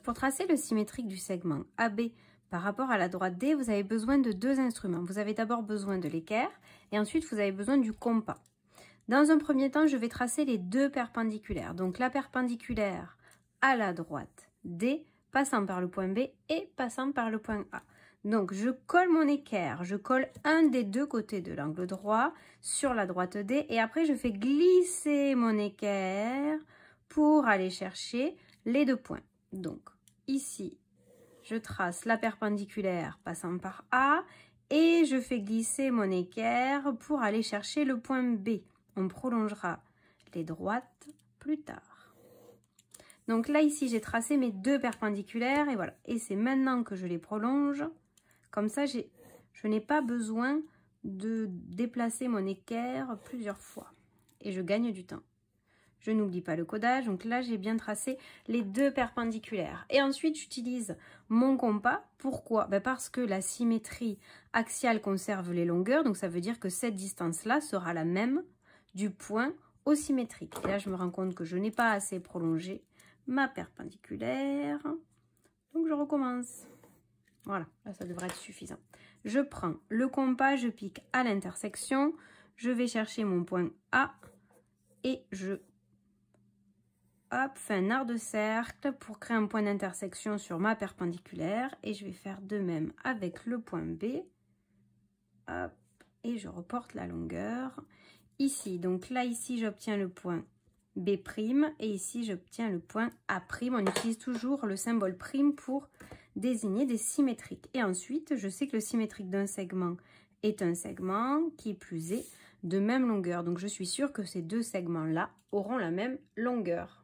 Pour tracer le symétrique du segment AB par rapport à la droite D, vous avez besoin de deux instruments. Vous avez d'abord besoin de l'équerre et ensuite vous avez besoin du compas. Dans un premier temps, je vais tracer les deux perpendiculaires. Donc la perpendiculaire à la droite D, passant par le point B et passant par le point A. Donc je colle mon équerre, je colle un des deux côtés de l'angle droit sur la droite D et après je fais glisser mon équerre pour aller chercher les deux points. Donc ici, je trace la perpendiculaire passant par A et je fais glisser mon équerre pour aller chercher le point B. On prolongera les droites plus tard. Donc là, ici, j'ai tracé mes deux perpendiculaires et voilà. Et c'est maintenant que je les prolonge. Comme ça, je n'ai pas besoin de déplacer mon équerre plusieurs fois. Et je gagne du temps. Je n'oublie pas le codage, donc là j'ai bien tracé les deux perpendiculaires. Et ensuite j'utilise mon compas. Pourquoi? Parce que la symétrie axiale conserve les longueurs, donc ça veut dire que cette distance-là sera la même du point au symétrique. Et là je me rends compte que je n'ai pas assez prolongé ma perpendiculaire, donc je recommence. Voilà, là ça devrait être suffisant. Je prends le compas, je pique à l'intersection, je vais chercher mon point A et je fais un arc de cercle pour créer un point d'intersection sur ma perpendiculaire et je vais faire de même avec le point B. Hop, et je reporte la longueur ici. Donc là, ici, j'obtiens le point B' et ici, j'obtiens le point A'. On utilise toujours le symbole prime pour désigner des symétriques. Et ensuite, je sais que le symétrique d'un segment est un segment qui plus est de même longueur. Donc, je suis sûre que ces deux segments-là auront la même longueur.